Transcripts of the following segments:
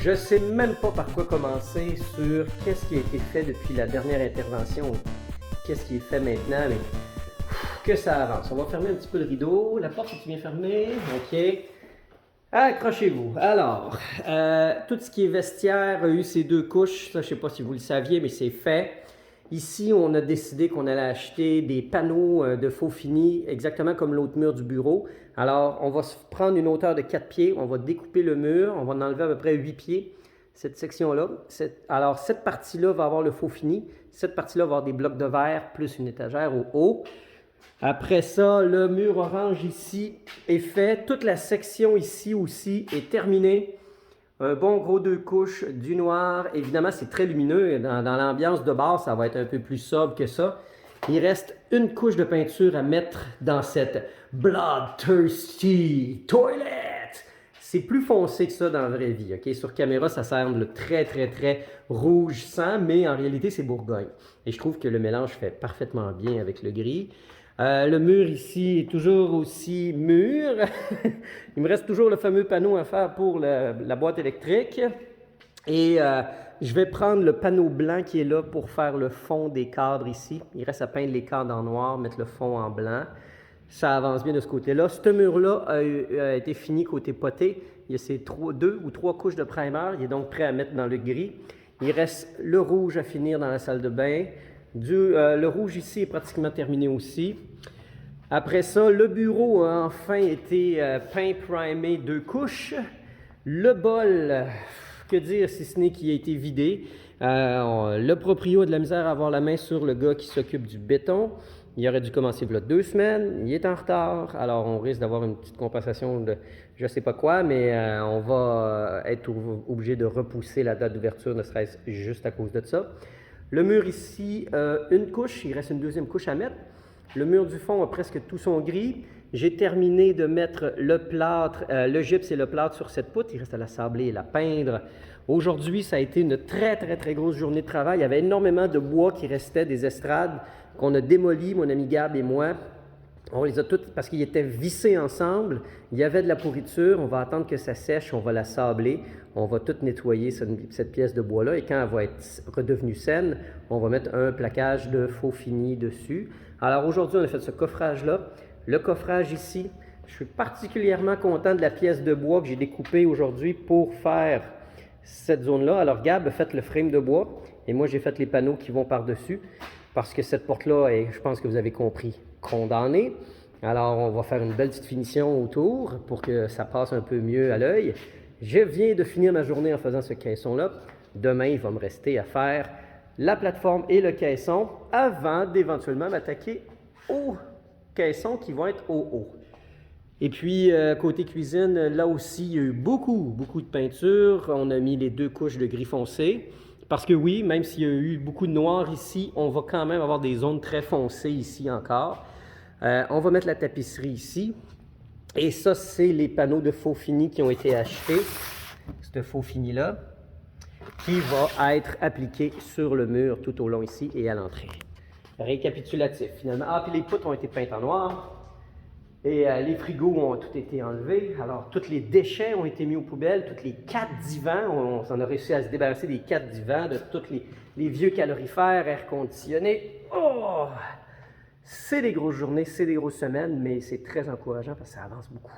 Je sais même pas par quoi commencer sur qu'est-ce qui a été fait depuis la dernière intervention, qu'est-ce qui est fait maintenant, mais que ça avance. On va fermer un petit peu le rideau, la porte est bien fermée, ok. Accrochez-vous. Alors, tout ce qui est vestiaire a eu ces deux couches, ça je sais pas si vous le saviez, mais c'est fait. Ici, on a décidé qu'on allait acheter des panneaux de faux fini, exactement comme l'autre mur du bureau. Alors, on va se prendre une hauteur de 4 pieds, on va découper le mur, on va en enlever à peu près 8 pieds, cette section-là. Alors, cette partie-là va avoir le faux fini, cette partie-là va avoir des blocs de verre plus une étagère au haut. Après ça, le mur orange ici est fait. Toute la section ici aussi est terminée. Un bon gros 2 couches, du noir. Évidemment, c'est très lumineux. Dans l'ambiance de base, ça va être un peu plus sobre que ça. Il reste une couche de peinture à mettre dans cette Bloodthirsty Toilet. C'est plus foncé que ça dans la vraie vie. Okay? Sur caméra, ça semble très, très, très rouge sang, mais en réalité, c'est Bourgogne. Et je trouve que le mélange fait parfaitement bien avec le gris. Le mur ici est toujours aussi mûr. Il me reste toujours le fameux panneau à faire pour la boîte électrique. Et je vais prendre le panneau blanc qui est là pour faire le fond des cadres ici. Il reste à peindre les cadres en noir, mettre le fond en blanc. Ça avance bien de ce côté-là. Ce mur-là a été fini côté poté. Il y a ces 2 ou 3 couches de primer. Il est donc prêt à mettre dans le gris. Il reste le rouge à finir dans la salle de bain. Le rouge ici est pratiquement terminé aussi. Après ça, le bureau a enfin été peint, primé 2 couches. Le bol, que dire si ce n'est qu'il a été vidé. Le proprio a de la misère à avoir la main sur le gars qui s'occupe du béton. Il aurait dû commencer il y a 2 semaines. Il est en retard. Alors, on risque d'avoir une petite compensation de je ne sais pas quoi, mais on va être obligé de repousser la date d'ouverture, ne serait-ce juste à cause de ça. Le mur ici, une couche. Il reste une deuxième couche à mettre. Le mur du fond a presque tout son gris. J'ai terminé de mettre le plâtre, le gypse et le plâtre sur cette poutre. Il reste à la sabler et la peindre. Aujourd'hui, ça a été une très, très, très grosse journée de travail. Il y avait énormément de bois qui restait, des estrades qu'on a démolies, mon ami Gab et moi. On les a toutes, parce qu'ils étaient vissés ensemble. Il y avait de la pourriture. On va attendre que ça sèche. On va la sabler. On va tout nettoyer cette pièce de bois-là. Et quand elle va être redevenue saine, on va mettre un plaquage de faux fini dessus. Alors aujourd'hui, on a fait ce coffrage-là. Le coffrage ici, je suis particulièrement content de la pièce de bois que j'ai découpée aujourd'hui pour faire cette zone-là. Alors Gab a fait le frame de bois et moi j'ai fait les panneaux qui vont par-dessus parce que cette porte-là est, je pense que vous avez compris, condamnée. Alors on va faire une belle petite finition autour pour que ça passe un peu mieux à l'œil. Je viens de finir ma journée en faisant ce caisson-là. Demain, il va me rester à faire la plateforme et le caisson avant d'éventuellement m'attaquer aux caissons qui vont être au haut. Et puis, côté cuisine, là aussi, il y a eu beaucoup de peinture. On a mis les 2 couches de gris foncé. Parce que oui, même s'il y a eu beaucoup de noir ici, on va quand même avoir des zones très foncées ici encore. On va mettre la tapisserie ici. Et ça, c'est les panneaux de faux fini qui ont été achetés. Ce faux fini-là, qui va être appliqué sur le mur tout au long ici et à l'entrée. Récapitulatif, finalement. Ah, puis les poutres ont été peintes en noir. Et les frigos ont tout été enlevés. Alors, tous les déchets ont été mis aux poubelles. Toutes les 4 divans, on a réussi à se débarrasser des 4 divans, de tous les vieux calorifères, air conditionné. Oh! C'est des grosses journées, c'est des grosses semaines, mais c'est très encourageant parce que ça avance beaucoup.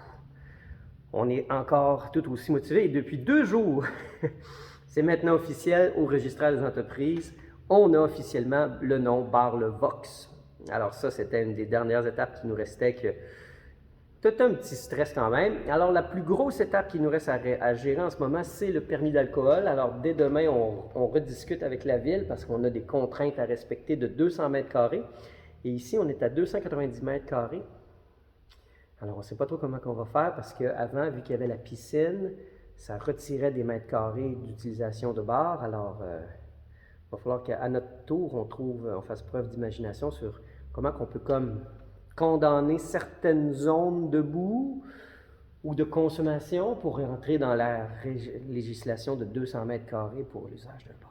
On est encore tout aussi motivés. Et depuis 2 jours, c'est maintenant officiel au registraire des entreprises. On a officiellement le nom Bar Le Vox. Alors ça, c'était une des dernières étapes qui nous restait que tout un petit stress quand même. Alors la plus grosse étape qui nous reste à gérer en ce moment, c'est le permis d'alcool. Alors dès demain, on rediscute avec la ville parce qu'on a des contraintes à respecter de 200 mètres carrés. Et ici, on est à 290 mètres carrés. Alors, on ne sait pas trop comment on va faire parce qu'avant, vu qu'il y avait la piscine, ça retirait des mètres carrés d'utilisation de bar. Alors, il va falloir qu'à notre tour, on fasse preuve d'imagination sur comment on peut comme condamner certaines zones de boue ou de consommation pour rentrer dans la législation de 200 mètres carrés pour l'usage de bar.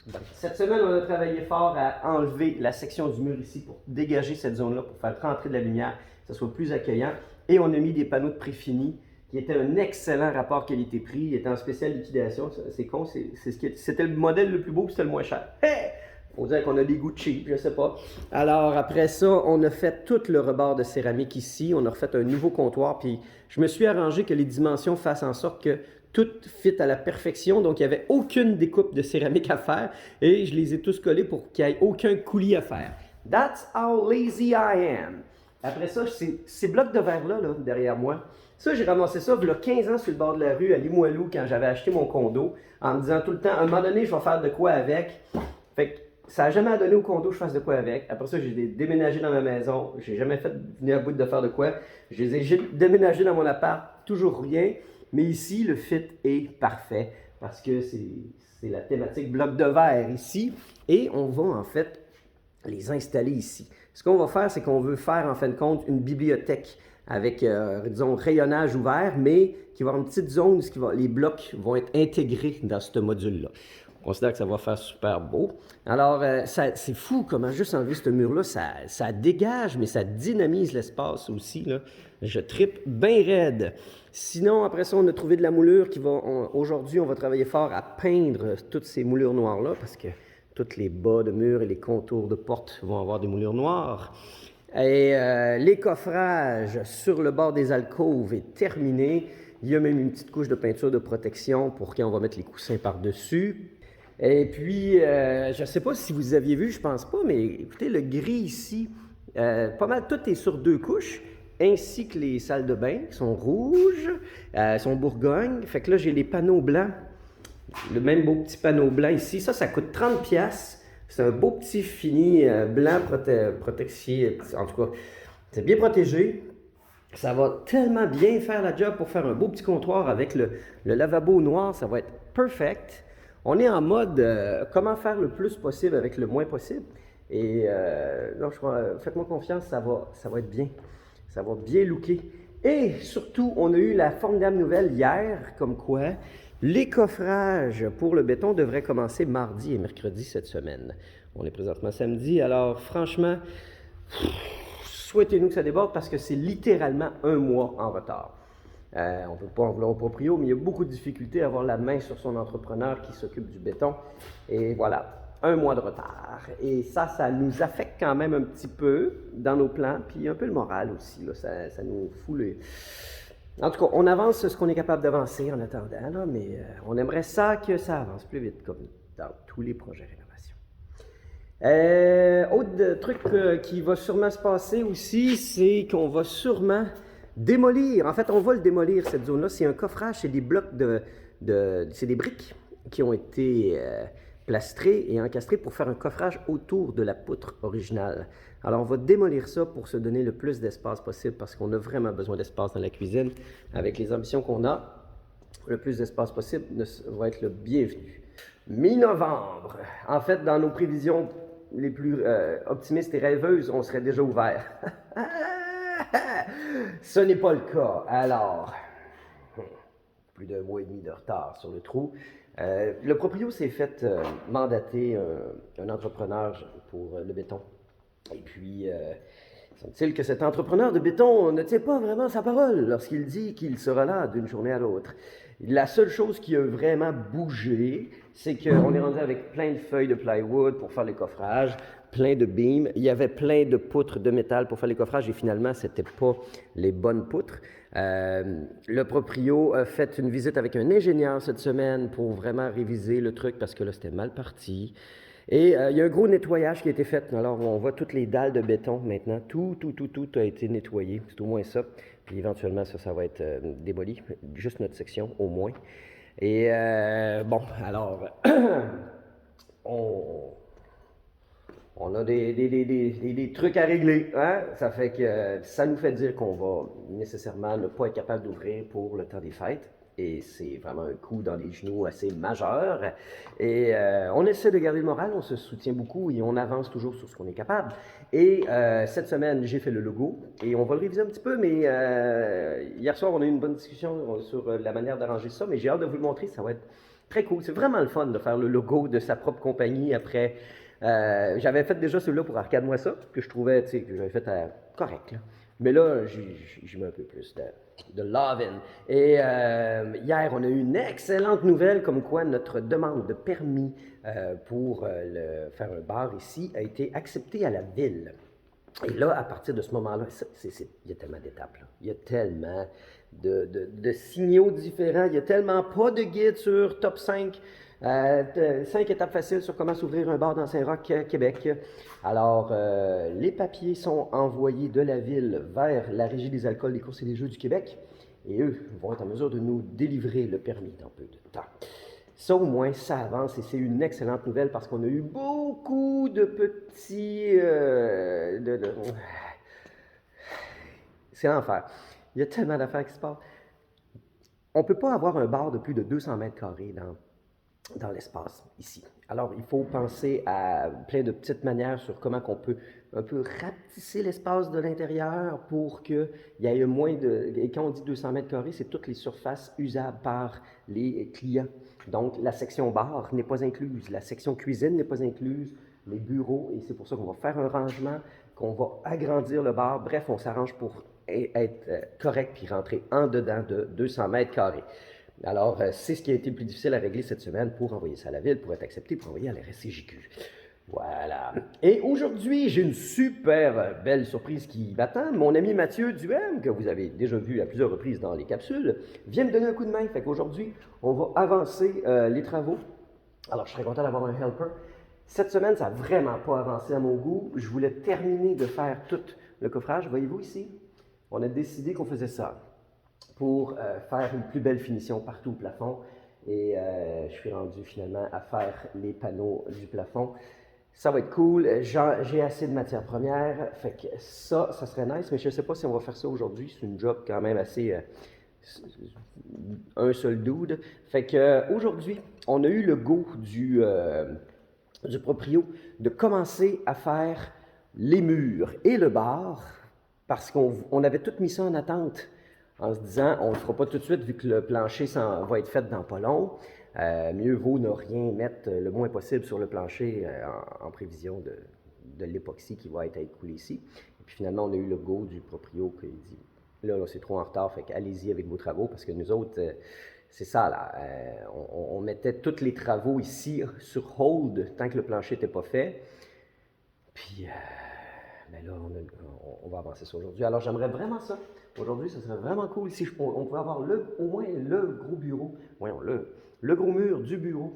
Donc, cette semaine, on a travaillé fort à enlever la section du mur ici pour dégager cette zone-là, pour faire rentrer de la lumière, que ce soit plus accueillant. Et on a mis des panneaux de préfinis qui était un excellent rapport qualité-prix. Il était en spéciale liquidation. C'est con, c'était le modèle le plus beau, puis c'était le moins cher. Hey! Faut dire qu'on a des goûts cheap, je sais pas. Alors après ça, on a fait tout le rebord de céramique ici. On a refait un nouveau comptoir, puis je me suis arrangé que les dimensions fassent en sorte que tout fit à la perfection. Donc il n'y avait aucune découpe de céramique à faire et je les ai tous collés pour qu'il n'y ait aucun coulis à faire. That's how lazy I am. Après ça, ces blocs de verre-là, là, derrière moi, ça, j'ai ramassé ça il y a 15 ans sur le bord de la rue à Limoilou quand j'avais acheté mon condo en me disant tout le temps, à un moment donné, je vais faire de quoi avec. Fait que ça n'a jamais donné au condo que je fasse de quoi avec. Après ça, j'ai déménagé dans ma maison. J'ai jamais fait venir à bout de faire de quoi. J'ai déménagé dans mon appart, toujours rien. Mais ici, le fit est parfait parce que c'est la thématique bloc de verre ici. Et on va en fait les installer ici. Ce qu'on va faire, c'est qu'on veut faire en fin de compte une bibliothèque avec, disons, rayonnage ouvert, mais qui va avoir une petite zone où les blocs vont être intégrés dans ce module-là. On considère que ça va faire super beau. Alors, c'est fou comment juste enlever ce mur-là, ça dégage, mais ça dynamise l'espace aussi, là. Je trippe bien raide. Sinon, après ça, on a trouvé de la moulure qui va... Aujourd'hui, on va travailler fort à peindre toutes ces moulures noires-là, parce que tous les bas de mur et les contours de porte vont avoir des moulures noires. Et les coffrages sur le bord des alcôves est terminé. Il y a même une petite couche de peinture de protection pour quand on va mettre les coussins par-dessus. Et puis, je ne sais pas si vous aviez vu, je pense pas, mais écoutez, le gris ici, pas mal, tout est sur 2 couches, ainsi que les salles de bain qui sont rouges, sont Bourgogne. Fait que là, j'ai les panneaux blancs, le même beau petit panneau blanc ici. Ça coûte 30$. C'est un beau petit fini blanc protecté, en tout cas, c'est bien protégé. Ça va tellement bien faire la job pour faire un beau petit comptoir avec le lavabo noir, ça va être perfect. On est en mode comment faire le plus possible avec le moins possible. Et non, faites-moi confiance, ça va être bien. Ça va bien looker. Et surtout, on a eu la formidable nouvelle hier, comme quoi les coffrages pour le béton devraient commencer mardi et mercredi cette semaine. On est présentement samedi, alors franchement, souhaitez-nous que ça déborde parce que c'est littéralement 1 mois en retard. On ne peut pas en vouloir au proprio, mais il y a beaucoup de difficultés à avoir la main sur son entrepreneur qui s'occupe du béton. Et voilà, 1 mois de retard. Et ça nous affecte quand même un petit peu dans nos plans, puis un peu le moral aussi. Là, ça nous fout les... En tout cas, on avance ce qu'on est capable d'avancer en attendant, là, mais on aimerait ça que ça avance plus vite, comme dans tous les projets rénovation. Autre truc qui va sûrement se passer aussi, c'est qu'on va sûrement démolir. En fait, on va le démolir, cette zone-là. C'est un coffrage, c'est des blocs c'est des briques qui ont été plastrées et encastrées pour faire un coffrage autour de la poutre originale. Alors, on va démolir ça pour se donner le plus d'espace possible parce qu'on a vraiment besoin d'espace dans la cuisine. Avec les ambitions qu'on a, le plus d'espace possible va être le bienvenu. Mi-novembre. En fait, dans nos prévisions les plus optimistes et rêveuses, on serait déjà ouvert. Ce n'est pas le cas. Alors, plus d'1 mois et demi de retard sur le trou. Le proprio s'est fait mandater un entrepreneur pour le béton. Et puis, semble-t-il que cet entrepreneur de béton ne tient pas vraiment sa parole lorsqu'il dit qu'il sera là d'une journée à l'autre. La seule chose qui a vraiment bougé, c'est qu'on est rendu avec plein de feuilles de plywood pour faire les coffrages, plein de beams. Il y avait plein de poutres de métal pour faire les coffrages et finalement, ce n'était pas les bonnes poutres. Le proprio a fait une visite avec un ingénieur cette semaine pour vraiment réviser le truc parce que là, c'était mal parti. Et il y a un gros nettoyage qui a été fait. Alors, on voit toutes les dalles de béton maintenant. Tout a été nettoyé. C'est au moins ça. Puis éventuellement, ça va être démoli. Juste notre section, au moins. Et bon, alors, on a des trucs à régler. Hein? Ça fait que ça nous fait dire qu'on va nécessairement ne pas être capable d'ouvrir pour le temps des fêtes. Et c'est vraiment un coup dans les genoux assez majeur. Et on essaie de garder le moral, on se soutient beaucoup et on avance toujours sur ce qu'on est capable. Et cette semaine, j'ai fait le logo et on va le réviser un petit peu, mais hier soir, on a eu une bonne discussion sur la manière d'arranger ça, mais j'ai hâte de vous le montrer, ça va être très cool. C'est vraiment le fun de faire le logo de sa propre compagnie après. J'avais fait déjà celui-là pour Arcade-moi ça, que je trouvais, tu sais, que j'avais fait correct, là. Mais là, j'y mets un peu plus de love-in. Et hier, on a eu une excellente nouvelle comme quoi notre demande de permis pour faire un bar ici a été acceptée à la ville. Et là, à partir de ce moment-là, il y a tellement d'étapes. Il y a tellement de signaux différents. Il n'y a tellement pas de guide sur top 5. 5 étapes faciles sur comment s'ouvrir un bar dans Saint-Roch, Québec. Alors, les papiers sont envoyés de la ville vers la Régie des alcools, des courses et des jeux du Québec. Et eux vont être en mesure de nous délivrer le permis dans peu de temps. Ça, au moins, ça avance et c'est une excellente nouvelle parce qu'on a eu beaucoup de petits... C'est l'enfer. Il y a tellement d'affaires qui se passent. On ne peut pas avoir un bar de plus de 200 mètres carrés dans l'espace ici. Alors, il faut penser à plein de petites manières sur comment on peut un peu rapetisser l'espace de l'intérieur pour qu'il y ait moins de... Et quand on dit 200 mètres carrés, c'est toutes les surfaces usables par les clients. Donc, la section bar n'est pas incluse, la section cuisine n'est pas incluse, les bureaux, et c'est pour ça qu'on va faire un rangement, qu'on va agrandir le bar. Bref, on s'arrange pour être correct puis rentrer en dedans de 200 mètres carrés. Alors, c'est ce qui a été le plus difficile à régler cette semaine pour envoyer ça à la ville, pour être accepté, pour envoyer à la RSCJQ. Voilà. Et aujourd'hui, j'ai une super belle surprise qui m'attend. Mon ami Mathieu Duhem, que vous avez déjà vu à plusieurs reprises dans les capsules, vient me donner un coup de main. Fait qu'aujourd'hui, on va avancer les travaux. Alors, je serais content d'avoir un helper. Cette semaine, ça n'a vraiment pas avancé à mon goût. Je voulais terminer de faire tout le coffrage. Voyez-vous ici? On a décidé qu'on faisait ça pour faire une plus belle finition partout au plafond. Et je suis rendu finalement à faire les panneaux du plafond. Ça va être cool. J'ai assez de matières premières. Fait que ça serait nice, mais je ne sais pas si on va faire ça aujourd'hui. C'est une job quand même assez... un seul dude. Fait que aujourd'hui, on a eu le go du proprio de commencer à faire les murs et le bar parce qu'on avait tout mis ça en attente en se disant on ne le fera pas tout de suite vu que le plancher va être fait dans pas long. Mieux vaut ne rien mettre le moins possible sur le plancher en prévision de l'époxy qui va être écoulée ici. Et puis finalement, on a eu le go du proprio qui dit là c'est trop en retard, fait qu'allez-y avec vos travaux parce que nous autres, c'est ça là, on mettait tous les travaux ici sur hold tant que le plancher n'était pas fait. Puis, ben là, on va avancer ça aujourd'hui. Alors j'aimerais vraiment ça. Aujourd'hui, ça serait vraiment cool si on pouvait avoir au moins le gros bureau, voyons, le gros mur du bureau,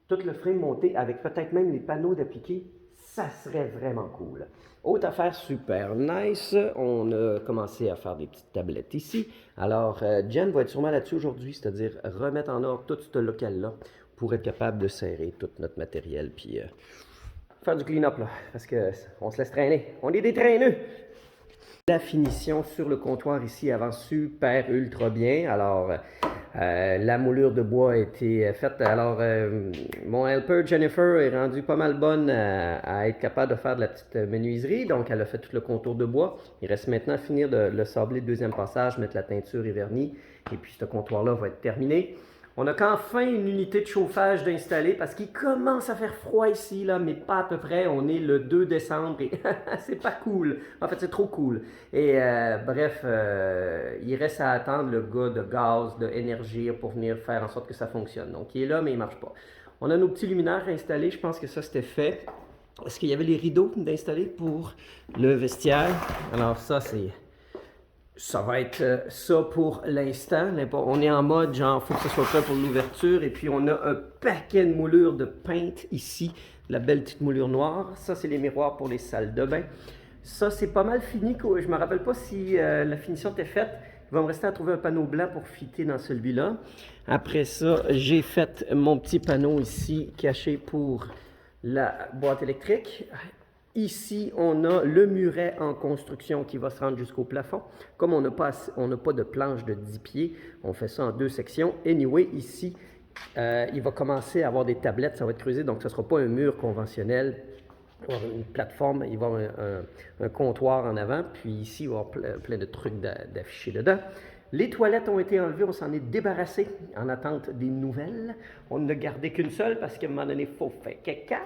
tout le frame monté avec peut-être même les panneaux d'appliquer, ça serait vraiment cool. Autre affaire super nice, on a commencé à faire des petites tablettes ici. Alors, Jen va être sûrement là-dessus aujourd'hui, c'est-à-dire remettre en ordre tout ce local-là pour être capable de serrer tout notre matériel, puis faire du clean-up, là, parce qu'on se laisse traîner. On est des traîneux! La finition sur le comptoir ici avance super ultra bien. Alors, la moulure de bois a été faite. Alors, mon helper Jennifer est rendue pas mal bonne à être capable de faire de la petite menuiserie. Donc, elle a fait tout le contour de bois. Il reste maintenant à finir de le sabler le deuxième passage, mettre la teinture et vernis. Et puis, ce comptoir-là va être terminé. On a qu'enfin une unité de chauffage d'installer parce qu'il commence à faire froid ici, là, mais pas à peu près. On est le 2 décembre et c'est pas cool. En fait, c'est trop cool. Et bref, il reste à attendre le gars de gaz, de énergie pour venir faire en sorte que ça fonctionne. Donc, il est là, mais il marche pas. On a nos petits luminaires installés. Je pense que ça, c'était fait. Est-ce qu'il y avait les rideaux d'installer pour le vestiaire? Alors ça, ça va être ça pour l'instant. On est en mode genre, il faut que ce soit prêt pour l'ouverture. Et puis, on a un paquet de moulures de peintes ici. La belle petite moulure noire. Ça, c'est les miroirs pour les salles de bain. Ça, c'est pas mal fini. Je me rappelle pas si la finition était faite. Il va me rester à trouver un panneau blanc pour fitter dans celui-là. Après ça, j'ai fait mon petit panneau ici caché pour la boîte électrique. Ici, on a le muret en construction qui va se rendre jusqu'au plafond. Comme on n'a pas de planche de 10 pieds, on fait ça en 2 sections. Anyway, ici, il va commencer à avoir des tablettes, ça va être creusé, donc ce ne sera pas un mur conventionnel. Il va y avoir une plateforme, il va y avoir un comptoir en avant, puis ici, il va y avoir plein de trucs d'affichés dedans. Les toilettes ont été enlevées, on s'en est débarrassé en attente des nouvelles. On ne gardé qu'une seule parce qu'à un moment donné, il faut faire caca.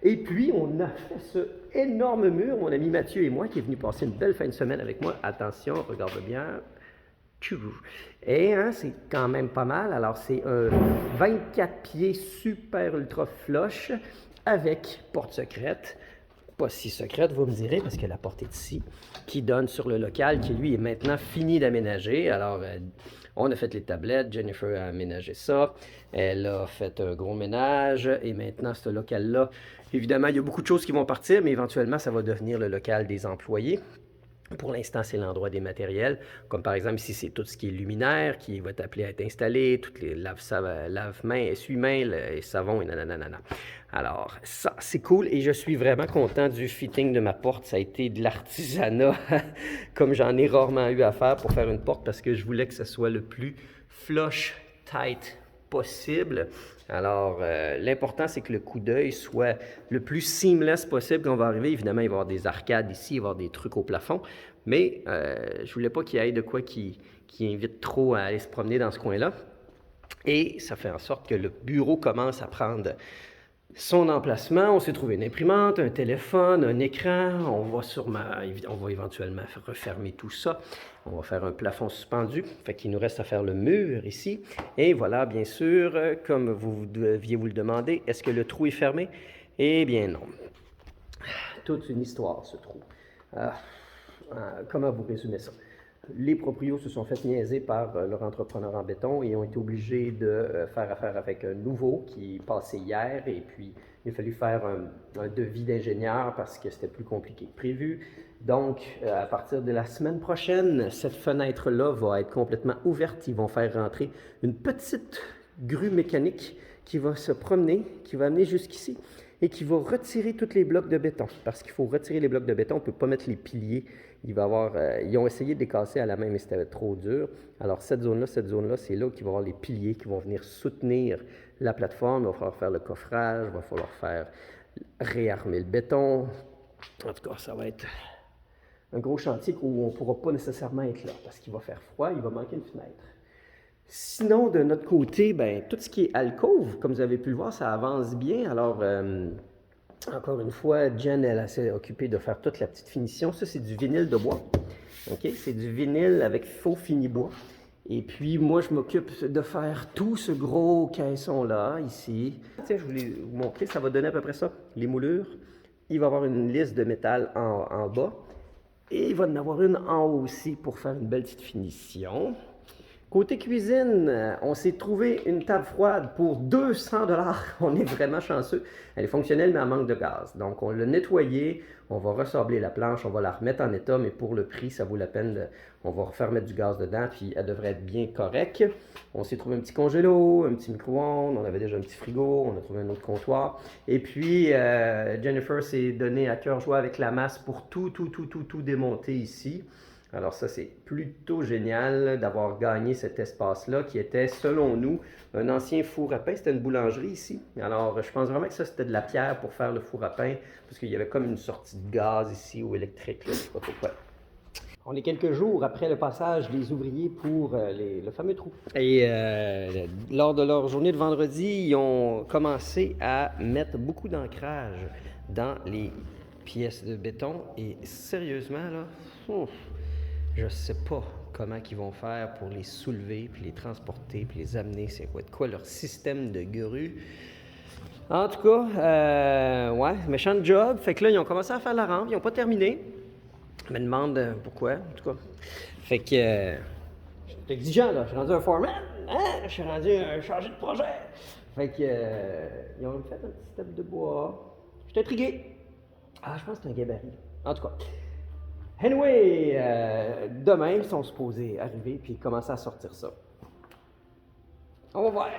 Et puis, on a fait ce énorme mur, mon ami Mathieu et moi, qui est venu passer une belle fin de semaine avec moi. Attention, regarde bien. Et hein, c'est quand même pas mal. Alors, c'est un 24 pieds super ultra flush avec porte secrète. Pas si secrète, vous me direz, parce que la porte est ici, qui donne sur le local, qui lui est maintenant fini d'aménager. Alors, on a fait les tablettes, Jennifer a aménagé ça, elle a fait un gros ménage, et maintenant, ce local-là, évidemment, il y a beaucoup de choses qui vont partir, mais éventuellement, ça va devenir le local des employés. Pour l'instant, c'est l'endroit des matériels, comme par exemple ici, c'est tout ce qui est luminaire qui va être appelé à être installé, toutes les lave-mains, essuie-mains, et savon et nanana. Alors, ça, c'est cool et je suis vraiment content du fitting de ma porte. Ça a été de l'artisanat, comme j'en ai rarement eu à faire pour faire une porte parce que je voulais que ce soit le plus flush, tight possible. Alors, l'important, c'est que le coup d'œil soit le plus seamless possible quand on va arriver. Évidemment, il va y avoir des arcades ici, il va y avoir des trucs au plafond, mais je voulais pas qu'il y ait de quoi qui invite trop à aller se promener dans ce coin-là. Et ça fait en sorte que le bureau commence à prendre son emplacement. On s'est trouvé une imprimante, un téléphone, un écran. On va éventuellement refermer tout ça. On va faire un plafond suspendu. Fait qu'il nous reste à faire le mur ici. Et voilà, bien sûr, comme vous deviez vous le demander, est-ce que le trou est fermé? Eh bien non. Toute une histoire, ce trou. Comment vous résumer ça? Les proprios se sont fait niaiser par leur entrepreneur en béton et ont été obligés de faire affaire avec un nouveau qui passait hier et puis il a fallu faire un devis d'ingénieur parce que c'était plus compliqué que prévu. Donc, à partir de la semaine prochaine, cette fenêtre-là va être complètement ouverte. Ils vont faire rentrer une petite grue mécanique qui va se promener, qui va amener jusqu'ici et qui va retirer tous les blocs de béton. Parce qu'il faut retirer les blocs de béton, on ne peut pas mettre les piliers. Ils ont essayé de les casser à la main, mais c'était trop dur. Alors, cette zone-là, c'est là qu'il va y avoir les piliers qui vont venir soutenir la plateforme. Il va falloir faire le coffrage, il va falloir faire réarmer le béton. En tout cas, ça va être un gros chantier où on ne pourra pas nécessairement être là parce qu'il va faire froid, il va manquer une fenêtre. Sinon, de notre côté, tout ce qui est alcôve, comme vous avez pu le voir, ça avance bien. Alors, encore une fois, Jen, elle s'est occupée de faire toute la petite finition. Ça, c'est du vinyle de bois. OK? C'est du vinyle avec faux fini bois. Et puis, moi, je m'occupe de faire tout ce gros caisson-là, ici. Tiens, je voulais vous montrer, ça va donner à peu près ça, les moulures. Il va y avoir une lisse de métal en bas. Et il va en avoir une en haut aussi pour faire une belle petite finition. Côté cuisine, on s'est trouvé une table froide pour 200 $. On est vraiment chanceux. Elle est fonctionnelle, mais elle manque de gaz. Donc, on l'a nettoyée, on va ressabler la planche, on va la remettre en état, mais pour le prix, ça vaut la peine. On va refaire mettre du gaz dedans, puis elle devrait être bien correcte. On s'est trouvé un petit congélo, un petit micro-ondes, on avait déjà un petit frigo, on a trouvé un autre comptoir. Et puis, Jennifer s'est donné à cœur joie avec la masse pour tout démonter ici. Alors ça, c'est plutôt génial d'avoir gagné cet espace-là qui était, selon nous, un ancien four à pain. C'était une boulangerie ici. Alors, je pense vraiment que ça, c'était de la pierre pour faire le four à pain parce qu'il y avait comme une sortie de gaz ici ou électrique, là, je ne sais pas pourquoi. On est quelques jours après le passage des ouvriers pour le fameux trou. Et lors de leur journée de vendredi, ils ont commencé à mettre beaucoup d'ancrage dans les pièces de béton. Et sérieusement, là... je ne sais pas comment ils vont faire pour les soulever, puis les transporter, puis les amener. C'est quoi leur système de grue? En tout cas, ouais, méchant job. Fait que là, ils ont commencé à faire la rampe. Ils n'ont pas terminé. Je me demande pourquoi, en tout cas. Fait que, je suis exigeant, là. Je suis rendu un foreman. Hein? Je suis rendu un chargé de projet. Fait que, ils ont fait un petit step de bois. Je suis intrigué. Ah, je pense que c'est un gabarit. En tout cas. Anyway, demain, ils sont supposés arriver puis commencer à sortir ça. On va voir.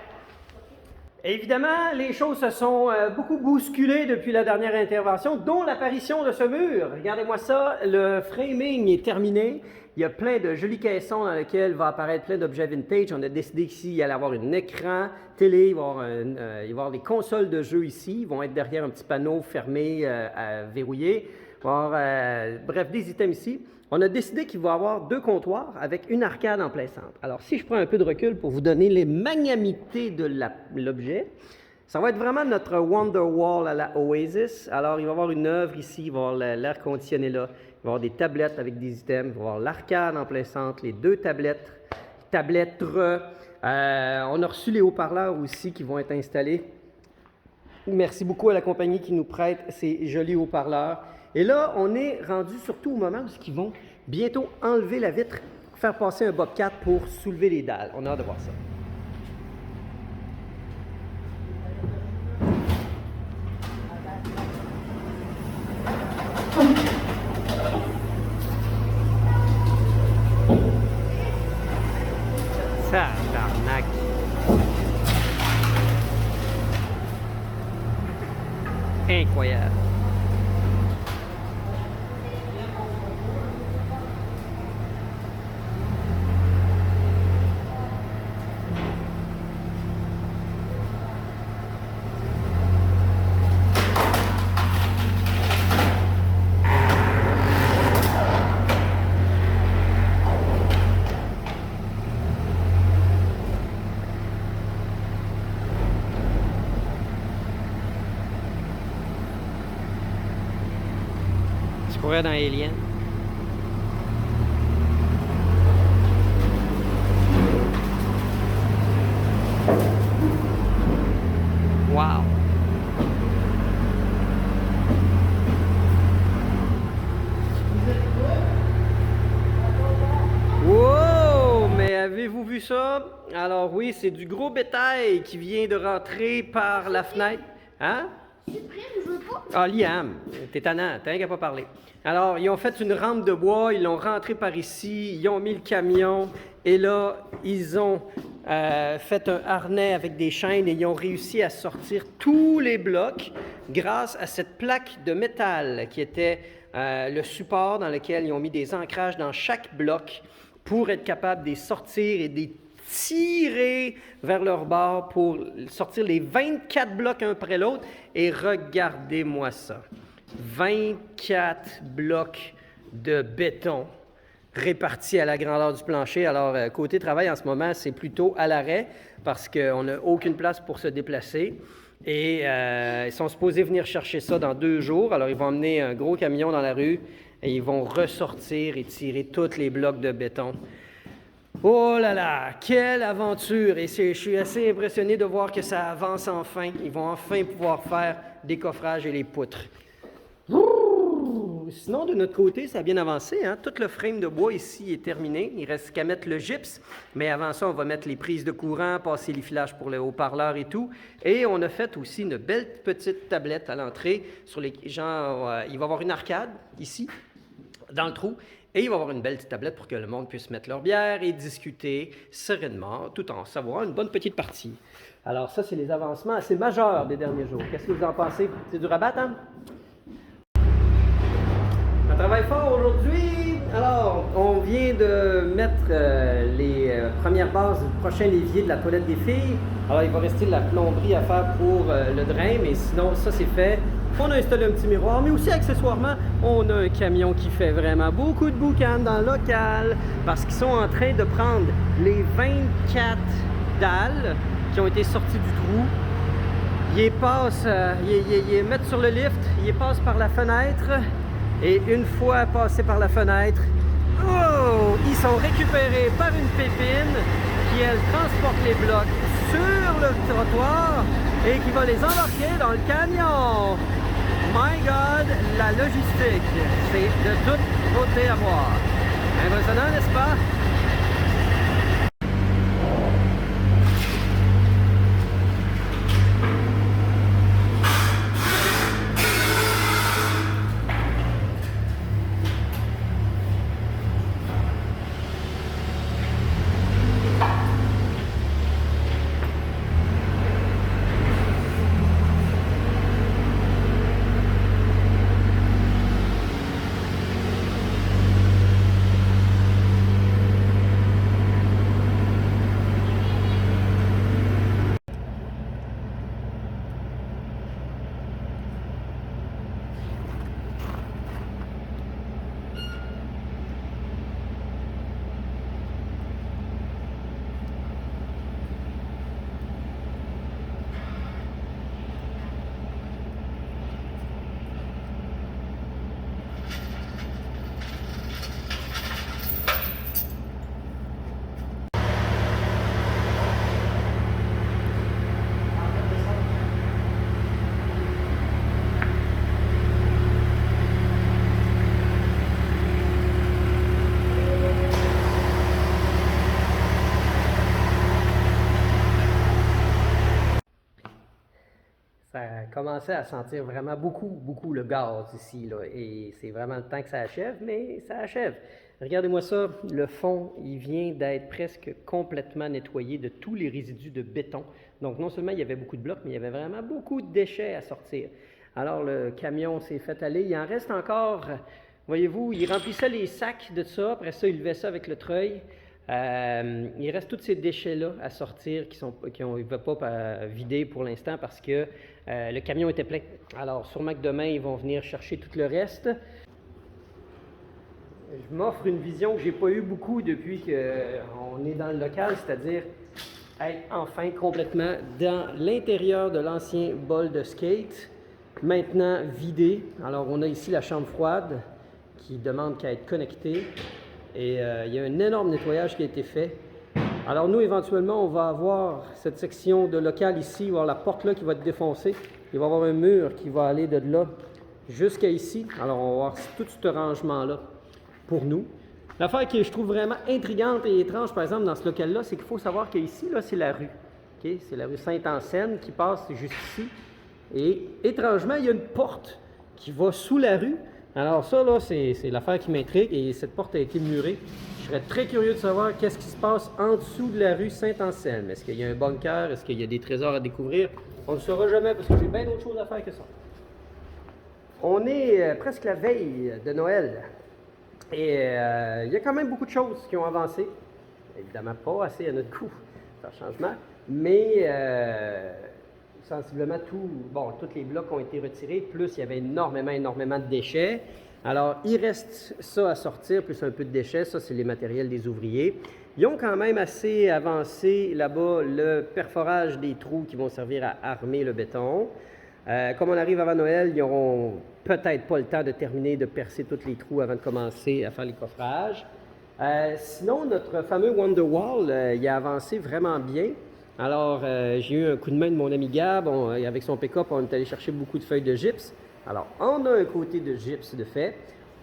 Évidemment, les choses se sont beaucoup bousculées depuis la dernière intervention, dont l'apparition de ce mur. Regardez-moi ça, le framing est terminé. Il y a plein de jolis caissons dans lesquels va apparaître plein d'objets vintage. On a décidé qu'ici, il allait avoir un écran télé, il va y avoir des consoles de jeux ici. Ils vont être derrière un petit panneau fermé, verrouillé. Bref, des items ici. On a décidé qu'il va y avoir 2 comptoirs avec une arcade en plein centre. Alors, si je prends un peu de recul pour vous donner les magnanités de l'objet, ça va être vraiment notre Wonder Wall à la Oasis. Alors, il va y avoir une œuvre ici, il va y avoir l'air conditionné là, il va y avoir des tablettes avec des items, il va y avoir l'arcade en plein centre, les 2 tablettes. On a reçu les haut-parleurs aussi qui vont être installés. Merci beaucoup à la compagnie qui nous prête ces jolis haut-parleurs. Et là, on est rendu surtout au moment où ils vont bientôt enlever la vitre, faire passer un Bobcat pour soulever les dalles. On a hâte de voir ça. Tabarnak! Incroyable! Je pourrais dans Alien. Wow! Wow! Mais avez-vous vu ça? Alors oui, c'est du gros bétail qui vient de rentrer par la fenêtre. Hein? Ah, Liam, t'es tannant, t'as rien qu'à pas parler. Alors, ils ont fait une rampe de bois, ils l'ont rentré par ici, ils ont mis le camion, et là, ils ont fait un harnais avec des chaînes et ils ont réussi à sortir tous les blocs grâce à cette plaque de métal qui était le support dans lequel ils ont mis des ancrages dans chaque bloc pour être capable de les sortir et de les tirer vers leur bord pour sortir les 24 blocs un après l'autre. Et regardez-moi ça. 24 blocs de béton répartis à la grandeur du plancher. Alors, côté travail en ce moment, c'est plutôt à l'arrêt parce qu'on n'a aucune place pour se déplacer. Et ils sont supposés venir chercher ça dans 2 jours. Alors, ils vont emmener un gros camion dans la rue et ils vont ressortir et tirer tous les blocs de béton. Oh là là, quelle aventure! Et je suis assez impressionné de voir que ça avance enfin. Ils vont enfin pouvoir faire des coffrages et les poutres. Sinon, de notre côté, ça a bien avancé. Hein? Tout le frame de bois ici est terminé. Il reste qu'à mettre le gypse. Mais avant ça, on va mettre les prises de courant, passer les filages pour le haut-parleur et tout. Et on a fait aussi une belle petite tablette à l'entrée. Sur les gens, il va y avoir une arcade ici, dans le trou. Et il va y avoir une belle petite tablette pour que le monde puisse mettre leur bière et discuter sereinement, tout en savoir une bonne petite partie. Alors ça, c'est les avancements assez majeurs des derniers jours. Qu'est-ce que vous en pensez? C'est du rabat, hein? On travaille fort aujourd'hui. Alors, on vient de mettre les premières bases du prochain évier de la toilette des filles. Alors, il va rester de la plomberie à faire pour le drain, mais sinon, ça c'est fait. On a installé un petit miroir, mais aussi accessoirement, on a un camion qui fait vraiment beaucoup de boucan dans le local parce qu'ils sont en train de prendre les 24 dalles qui ont été sorties du trou. Ils les mettent sur le lift, ils les passent par la fenêtre et une fois passés par la fenêtre, oh, ils sont récupérés par une pépine qui, elle, transporte les blocs sur le trottoir et qui va les embarquer dans le camion. My God, la logistique, c'est de toute beauté à voir. Impressionnant, n'est-ce pas? Ça commençait à sentir vraiment beaucoup le gaz ici, là, et c'est vraiment le temps que ça achève, mais ça achève. Regardez-moi ça, le fond, il vient d'être presque complètement nettoyé de tous les résidus de béton. Donc non seulement il y avait beaucoup de blocs, mais il y avait vraiment beaucoup de déchets à sortir. Alors le camion s'est fait aller, il en reste encore, voyez-vous, il remplissait les sacs de ça, après ça il levait ça avec le treuil. Il reste tous ces déchets-là à sortir qui ne va pas vider pour l'instant parce que le camion était plein. Alors, sûrement que demain, ils vont venir chercher tout le reste. Je m'offre une vision que je n'ai pas eu beaucoup depuis qu'on est dans le local, c'est-à-dire être enfin complètement dans l'intérieur de l'ancien bol de skate, maintenant vidé. Alors, on a ici la chambre froide qui demande qu'à être connectée. Et il y a un énorme nettoyage qui a été fait. Alors nous, éventuellement, on va avoir cette section de local ici, il va y avoir la porte là qui va être défoncée. Il va y avoir un mur qui va aller de là jusqu'à ici. Alors on va voir tout ce rangement-là pour nous. L'affaire que je trouve vraiment intrigante et étrange, par exemple, dans ce local-là, c'est qu'il faut savoir qu'ici, là, c'est la rue. Okay? C'est la rue Sainte-Anselme qui passe juste ici. Et étrangement, il y a une porte qui va sous la rue. Alors ça, là, c'est l'affaire qui m'intrigue et cette porte a été murée. Je serais très curieux de savoir qu'est-ce qui se passe en dessous de la rue Saint-Anselme. Est-ce qu'il y a un bunker? Est-ce qu'il y a des trésors à découvrir? On ne le saura jamais parce que j'ai bien d'autres choses à faire que ça. On est presque la veille de Noël et il y a quand même beaucoup de choses qui ont avancé. Évidemment pas assez à notre goût, faire changement, mais sensiblement tous les blocs ont été retirés, plus il y avait énormément de déchets. Alors, il reste ça à sortir, plus un peu de déchets. Ça, c'est les matériels des ouvriers. Ils ont quand même assez avancé là-bas le perforage des trous qui vont servir à armer le béton. Comme on arrive avant Noël, ils n'auront peut-être pas le temps de terminer de percer tous les trous avant de commencer à faire les coffrages. Sinon, notre fameux Wonderwall, il a avancé vraiment bien. Alors, j'ai eu un coup de main de mon ami Gab. Avec son pick-up, on est allé chercher beaucoup de feuilles de gypse. Alors, on a un côté de gypse de fait.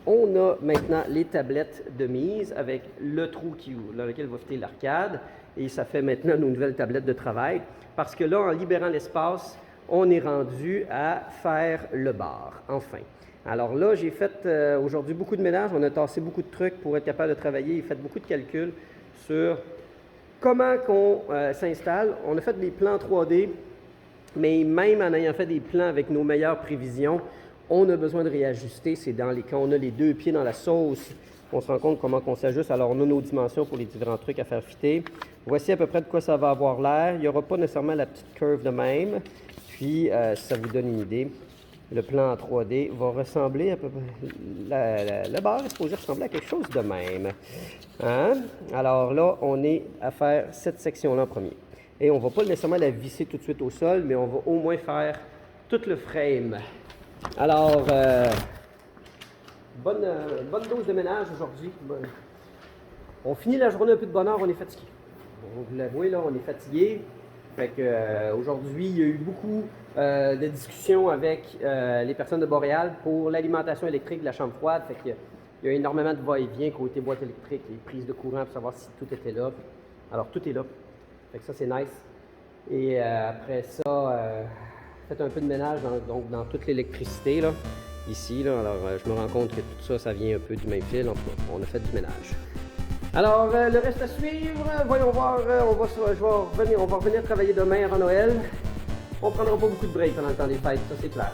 On a maintenant les tablettes de mise avec le trou dans lequel va fitter l'arcade. Et ça fait maintenant nos nouvelles tablettes de travail. Parce que là, en libérant l'espace, on est rendu à faire le bar, enfin. Alors là, j'ai fait aujourd'hui beaucoup de ménage. On a tassé beaucoup de trucs pour être capable de travailler et fait beaucoup de calculs sur comment qu'on s'installe. On a fait des plans 3D. Mais même en ayant fait des plans avec nos meilleures prévisions, on a besoin de réajuster. C'est quand on a les deux pieds dans la sauce, on se rend compte comment on s'ajuste. Alors, on a nos dimensions pour les différents trucs à faire fitter. Voici à peu près de quoi ça va avoir l'air. Il n'y aura pas nécessairement la petite curve de même. Puis, si ça vous donne une idée, le plan en 3D va ressembler à peu près... Le bar est supposé ressembler à quelque chose de même. Hein? Alors là, on est à faire cette section-là en premier. Et on ne va pas nécessairement la visser tout de suite au sol, mais on va au moins faire tout le frame. Alors, bonne dose de ménage aujourd'hui. On finit la journée un peu de bonheur, on est fatigué. Vous l'avouez, là, on est fatigué. Fait que aujourd'hui, il y a eu beaucoup de discussions avec les personnes de Boréal pour l'alimentation électrique de la chambre froide. Fait qu'il y a énormément de va-et-vient côté boîte électrique et prise de courant pour savoir si tout était là. Alors, tout est là. Fait que ça, c'est nice. Et après ça, faites un peu de ménage dans toute l'électricité, là, ici. Là. Alors, je me rends compte que tout ça, ça vient un peu du même fil. On a fait du ménage. Alors, le reste à suivre, voyons voir. On va revenir travailler demain avant Noël. On ne prendra pas beaucoup de break pendant le temps des fêtes, ça, c'est clair.